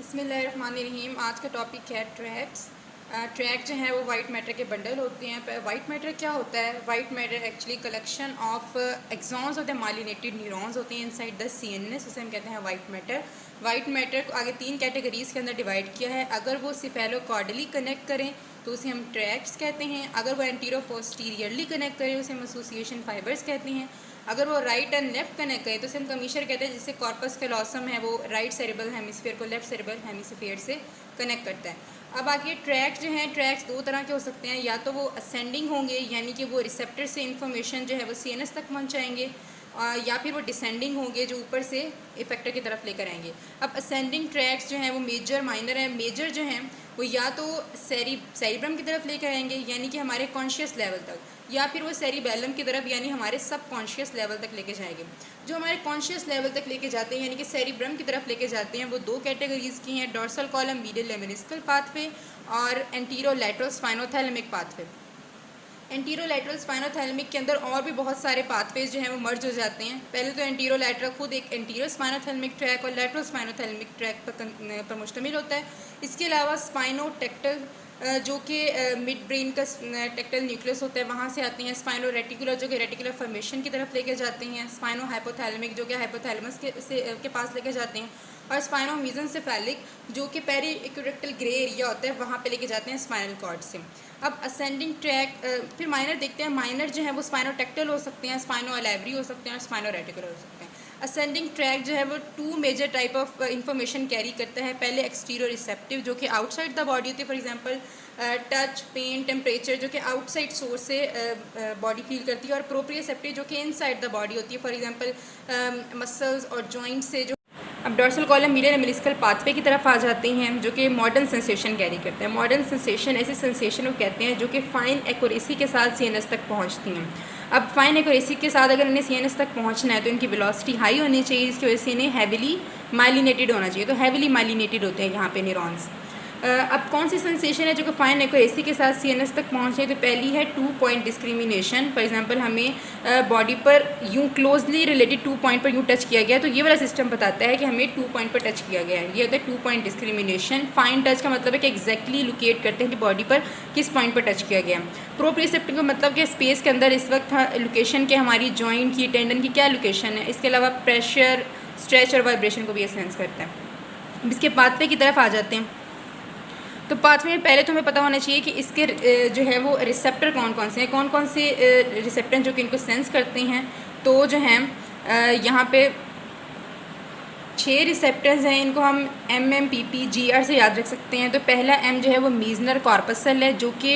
बिस्मिल्लाहिर्रहमानिर्रहीम। आज का टॉपिक है ट्रैक्स। ट्रैक जो है वो वाइट मैटर के बंडल होते हैं। वाइट मैटर क्या होता है? White matter actually collection of axons होते हैं, माइलिनेटेड न्यूरॉन्स होते हैं इनसाइड द सीएनएस, उसे हम कहते हैं वाइट मैटर। वाइट मैटर को आगे 3 कैटेगरीज़ के अंदर डिवाइड किया है। अगर वो सिफेलोकॉर्डली कनेक्ट करें तो उसे हम ट्रैक्स कहते हैं। अगर वो एंटीरो पोस्टीरियरली कनेक्ट करें उसे हम एसोसिएशन फाइबर्स कहते हैं। अगर वो राइट एंड लेफ्ट कनेक्ट करें तो उसे हम कमीशर कहते हैं, जिससे कॉर्पस कैलोसम है वो राइट सेरेब्रल हेमिस्फीयर को लेफ्ट सेरेब्रल हेमिस्फीयर से कनेक्ट करता है। अब आगे ट्रैक जो हैं, ट्रैक्स 2 तरह के हो सकते हैं। या तो वो असेंडिंग होंगे, यानी कि वो रिसेप्टर से इंफॉर्मेशन जो है वो सीएनएस तक पहुंचाएंगे, या फिर वो डिसेंडिंग होंगे जो ऊपर से इफेक्टर की तरफ लेकर आएंगे। अब असेंडिंग ट्रैक्स जो हैं वो मेजर माइनर हैं। मेजर जो हैं वो या तो सेरिब्रम की तरफ लेकर आएंगे, यानी कि हमारे कॉन्शियस लेवल तक, या फिर वो सेरिबेलम की तरफ, यानी हमारे सब कॉन्शियस लेवल तक लेके जाएंगे। जो हमारे कॉन्शियस लेवल तक लेके जाते हैं, यानी कि सेरिब्रम की तरफ लेके जाते हैं, वो 2 कैटेगरीज़ की हैं, डोर्सल कॉलम मीडियल लेमिनिस्कल पाथवे और antero lateral spinothalamic pathway. Antero lateral spinothalamic के अंदर और भी बहुत सारे पाथवेज जो हैं वो मर्ज हो जाते हैं। पहले तो एंटीरो लैटरल खुद एक एंटीरो स्पाइनोथैलेमिक ट्रैक और लैटरल स्पाइनोथैलेमिक ट्रैक पर मुश्तमिल होता है। इसके अलावा स्पाइनोटेक्टल जो कि मिड ब्रेन का टेक्टल न्यूक्लियस होता है, वहाँ से आते हैं। स्पाइनो रेटिकुलर जो कि रेटिकुलर फॉर्मेशन की तरफ लेके जाते हैं। स्पाइनो हाइपोथैलेमिक जो कि हाइपोथैलेमस के पास लेके जाते हैं। और स्पाइनो मेसेंसेफेलिक जो कि पेरी एक्यूरेक्टल ग्रे एरिया होता है, वहाँ पे लेके जाते हैं स्पाइनल कॉर्ड से। अब असेंडिंग ट्रैक, फिर माइनर देखते हैं। माइनर जो है वो स्पाइनोटेक्टल हो सकते हैं, स्पाइनो अलैब्री हो सकते हैं और स्पाइनो रेटिकुलर हो सकते हैं। असेंडिंग ट्रैक जो है वो 2 major type of information carry करता है। पहले एक्सटीरियर रिसेप्टिव जो कि आउटसाइड द बॉडी होती है, for example touch, pain, temperature जो कि आउटसाइड सोर्स से बॉडी फील करती है, और प्रोप्रियोसेप्टिव जो कि इनसाइड द बॉडी होती है, फॉर एग्जांपल मसल्स और जॉइंट से। जो अब डोर्सल कॉलम मीडियल लेमिनिस्कल पाथवे की तरफ आ जाते हैं, जो कि मॉडर्न सेंसेशन कैरी करते हैं। मॉडर्न सेंसेशन ऐसे सेंसेशन को कहते हैं जो कि फ़ाइन एक्यूरेसी के साथ सीएनएस तक पहुंचती हैं। अब फाइन एक्यूरेसी के साथ अगर इन्हें सीएनएस तक पहुंचना है तो इनकी वेलोसिटी हाई होनी चाहिए, इसकी वजह से इन्हें हैविली माइलिनेटेड होना चाहिए। तो हैविली माइलिनेटेड होते हैं यहाँ पे न्यूरॉन्स। अब कौन सी सेंसेशन है जो कि फाइन एक्यूरेसी के साथ सीएनएस तक पहुँचे? तो पहली है 2 पॉइंट डिस्क्रिमिनेशन। फॉर एग्जांपल हमें बॉडी पर यूँ क्लोजली रिलेटेड 2 पॉइंट पर यूँ टच किया गया, तो ये वाला सिस्टम बताता है कि हमें 2 पॉइंट पर टच किया गया है। ये होता है 2 पॉइंट डिस्क्रिमिनेशन। फाइन टच का मतलब है कि एग्जैक्टली लोकेट करते हैं कि बॉडी पर किस पॉइंट पर टच किया गया। प्रोप्रियोसेप्टिव का मतलब कि स्पेस के अंदर इस वक्त लोकेशन के हमारी जॉइंट की, टेंडन की क्या लोकेशन है। इसके अलावा प्रेशर, स्ट्रेच और वाइब्रेशन को भी ये सेंस करता है। इसके पाथवे की तरफ आ जाते हैं। तो पाथवे में पहले तो हमें पता होना चाहिए कि इसके जो है वो रिसेप्टर कौन कौन से हैं, कौन कौन से रिसेप्टर जो कि इनको सेंस करते हैं। तो जो हैं यहाँ पे 6 रिसेप्टर्स हैं, इनको हम MMPPGR से याद रख सकते हैं। तो पहला M जो है वो मीजनर कॉर्पसल है, जो कि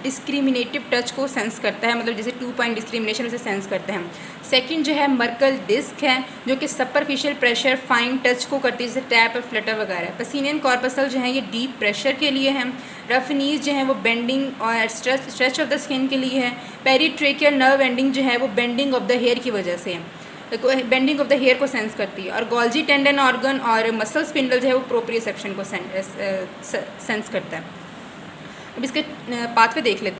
डिस्क्रिमिनेटिव टच को सेंस करता है, मतलब जैसे 2 पॉइंट डिस्क्रिमिनेशन उसे सेंस करते हैं। सेकंड जो है मर्कल डिस्क है, जो कि सुपरफिशियल प्रेशर फाइन टच को करती है, जैसे टैप और फ्लटर वगैरह। पसीनियन कॉर्पसल जो है ये डीप प्रेशर के लिए है। रफनीज जो है वो बेंडिंग और स्ट्रेच ऑफ द स्किन के लिए है। पेरीट्रेकियल नर्व एंडिंग जो है वो बेंडिंग ऑफ द हेयर की वजह से है, बेंडिंग ऑफ द हेयर को सेंस करती है। और गोल्जी टेंडन ऑर्गन और मसल स्पिंडल जो है वो प्रोप्रियोसेप्शन को सेंस करता है। अब इसके पाथवे देख लेते हैं।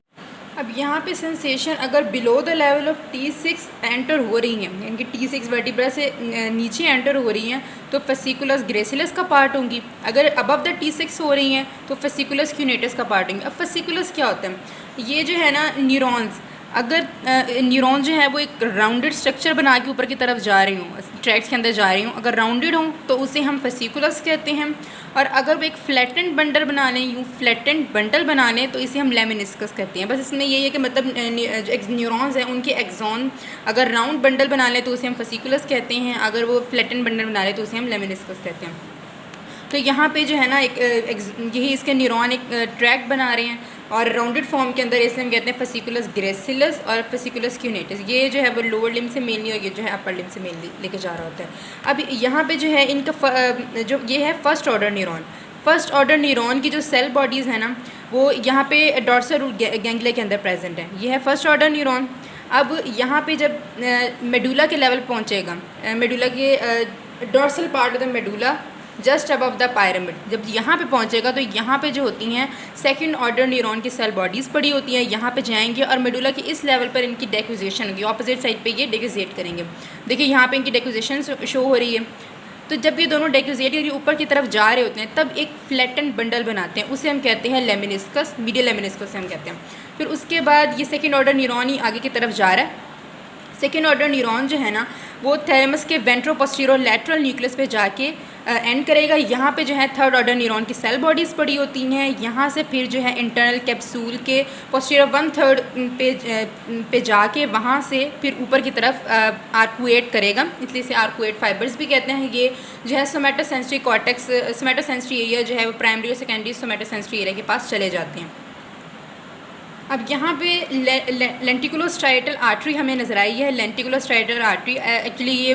अब यहाँ पे सेंसेशन अगर below the level of T6 enter हो रही हैं, यानी कि T6 वर्टिब्रा से नीचे एंटर हो रही हैं, तो फेसिकुलस ग्रेसिलस का पार्ट होंगी। अगर अबव द T6 हो रही हैं तो फेसिकुलस क्यूनेटस का पार्ट होंगी। अब फेसिकुलस क्या होता है? ये जो है ना न्यूरॉन्स, अगर न्यूरॉन जो है वो एक राउंडेड स्ट्रक्चर बना के ऊपर की तरफ जा रही हूँ, ट्रैक्स के अंदर जा रही हूँ, अगर राउंडेड हूँ तो उसे हम फेसिकुलस कहते हैं। और अगर वो एक फ्लैटेंड बंडल बना लें, यूँ फ्लैटेंड बंडल बना लें, तो इसे हम लेमिनिस्कस कहते हैं। बस इसमें यही है कि मतलब जो न्यूरॉन्स हैं उनके एक्सॉन अगर राउंड बंडल बना लें तो उसे हम फेसिकुलस कहते हैं, अगर वो फ्लैटेंड बंडल बना लें तो उसे हम लेमिनिस्कस कहते हैं। तो यहाँ पे जो है ना यही इसके न्यूरॉन एक ट्रैक बना रहे हैं, और राउंडेड फॉर्म के अंदर इसे हम कहते हैं फेसिकुलस ग्रेसिलस और फेसिकुलस क्यूनेटस। ये जो है वो लोअर लिम्ब से मेनली, और ये जो है अपर लिम्ब से मेनली लेके जा रहा होता है। अब यहाँ पे जो है इनका जो ये है first order neuron. First order neuron की जो सेल बॉडीज़ है ना वो यहाँ पे डॉर्सल रूट गैंग्लिया के अंदर प्रेजेंट है। ये है फर्स्ट ऑर्डर न्यूरॉन। अब यहाँ पे जब मेडुला के लेवल पहुँचेगा, मेडुला के dorsal part of the medulla just above the pyramid, जब यहाँ पे पहुँचेगा तो यहाँ पे जो होती हैं सेकंड ऑर्डर न्यूरॉन की सेल बॉडीज़ पड़ी होती हैं, यहाँ पे जाएंगे और मेडुला की इस लेवल पर इनकी डेक्विजेशन होगी। ऑपोजिट साइड पे ये डेक्विजेट करेंगे। देखिए यहाँ पे इनकी डेक्विजेशन शो हो रही है। तो जब ये दोनों डेक्यूजेट ऊपर की तरफ जा रहे होते हैं तब एक फ्लैटेंड बंडल बनाते हैं, उसे हम कहते हैं लेमिनिस्कस, मीडियल लेमिनिस्कस से हम कहते हैं। फिर उसके बाद ये सेकेंड ऑर्डर न्यूरॉन ही आगे की तरफ जा रहा है। सेकेंड ऑर्डर न्यूरॉन जो है ना वो थैलेमस के वेंट्रोपोस्टीरियर लैटरल न्यूक्लियस पे जाके एंड करेगा। यहाँ पे जो है थर्ड ऑर्डर न्यूरॉन की सेल बॉडीज़ पड़ी होती हैं। यहाँ से फिर जो है इंटरनल कैप्सूल के पोस्टीरियर 1/3 पे जाके वहाँ से फिर ऊपर की तरफ आर्कुएट करेगा, इसलिए इसे आर्कुएट फाइबर्स भी कहते हैं। ये जो है सोमेटोसेंसरी कॉर्टेक्स, सोमेटोसेंसरी एरिया जो है वो प्राइमरी और सेकेंडरी सोमेटोसेंसरी एरिया के पास चले जाते हैं। अब यहाँ पे लेंटिकुलोस्ट्राइटल आर्टरी हमें नज़र आई है। लेंटिकुलोस्ट्राइटल आर्टरी एक्चुअली ये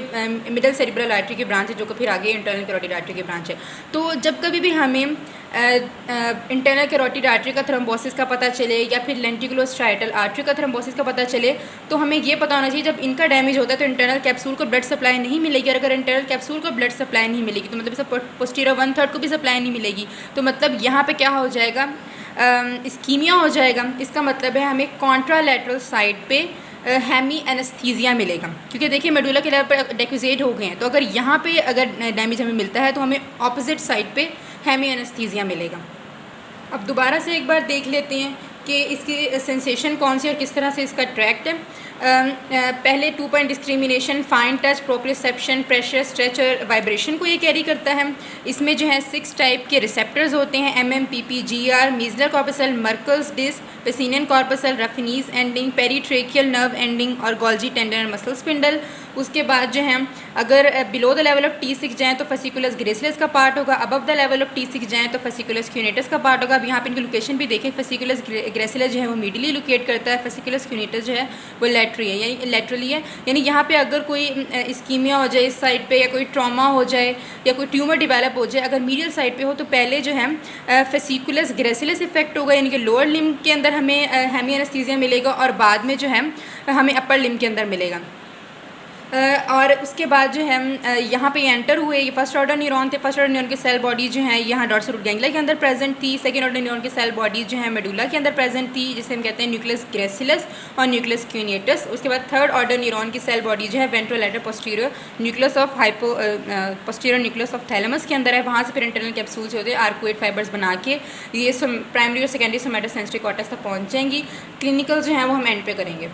मिडल सेरिब्रल आर्टरी की ब्रांच है, जो कि फिर आगे इंटरनल कैरोटिड आर्टरी की ब्रांच है। तो जब कभी भी हमें इंटरनल कैरोटिड आर्टरी का थ्रोम्बोसिस का पता चले या फिर लेंटिकुलोस्ट्राइटल आर्टरी का थ्रोम्बोसिस का पता चले, तो हमें ये पता होना चाहिए जब इनका डैमेज होता है तो इंटरनल कैप्सूल को ब्लड सप्लाई नहीं मिलेगी। और अगर इंटरनल कैप्सूल को ब्लड सप्लाई नहीं मिलेगी तो मतलब पोस्टीरियर 1/3 को भी सप्लाई नहीं मिलेगी, तो मतलब यहाँ पे क्या हो जाएगा, इस्कीमिया हो जाएगा। इसका मतलब है हमें कॉन्ट्रालैटरल साइड पे हेमी एनेस्थीसिया मिलेगा, क्योंकि देखिए मेडुला के लेवल पर डेक्यूजेट हो गए हैं, तो अगर यहाँ पे अगर डैमेज हमें मिलता है तो हमें ऑपोजिट साइड पे हेमी एनेस्थीसिया मिलेगा। अब दोबारा से एक बार देख लेते हैं कि इसकी सेंसेशन कौन सी और किस तरह से इसका ट्रैक्ट है। पहले 2 point discrimination, fine touch, proprioception, pressure, stretch और वाइब्रेशन को ये कैरी करता है। इसमें जो है 6 टाइप के रिसेप्टर्स होते हैं, MMPP, GR, Meissner corpuscle, Merkel's disc, Pacinian corpuscle, Ruffini's ending, peritrichial nerve ending और गोल्जी टेंडन मसल स्पिंडल। उसके बाद जो है अगर below the level of T6 जाएँ तो फेसिकुलस ग्रेसिलस का पार्ट होगा, above the level of T6 जाएँ तो फेसिकुलस क्यूनेटस का पार्ट होगा। अब यहाँ पे इनकी लोकेशन भी देखें, फेसिकुलस ग्रेसिलस जो है वो मीडियली लोकेट करता है, फेसिकुलस क्यूनेटस जो है वो लेटरी है, यानी लेटरली है। यानी यहाँ पे अगर कोई इस्कीमिया हो जाए इस साइड पे, या कोई ट्रॉमा हो जाए या कोई ट्यूमर डिवेलप हो जाए अगर मीडियल साइड पे हो, तो पहले जो है फेसिकुलस ग्रेसिलस इफेक्ट होगा, यानी कि लोअर लिम्ब के अंदर हमें हेमी एनेस्थीसिया मिलेगा और बाद में जो है हमें अपर लिम्ब के अंदर मिलेगा। और उसके बाद जो है यहाँ पे एंटर हुए, ये फर्स्ट ऑर्डर न्यूरॉन थे। फर्स्ट ऑर्डर न्यूरॉन की सेल बॉडी जो है यहाँ डॉर्सल रूट गैंग्लिया के अंदर प्रेजेंट थी। सेकेंड ऑर्डर न्यूरॉन की सेल बॉडी जो है मेडुला के अंदर प्रेजेंट थी, जिसे हम कहते हैं न्यूक्लियस ग्रेसिलस और न्यूक्लियस क्यूनेटस। उसके बाद थर्ड ऑर्डर न्यूरॉन की सेल बॉडी जो है ventrolateral posterior nucleus of posterior nucleus of thalamus के अंदर है। वहाँ से फिर इंटरनल कैप्सूल से होते हैं आर्कुएट फाइबर्स बना के ये प्राइमरी और सेकेंडरी सोमेटोसेंसरी कॉर्टेक्स तक पहुँच जाएंगी। क्लिनिकल जो है वो हम एंड पे करेंगे।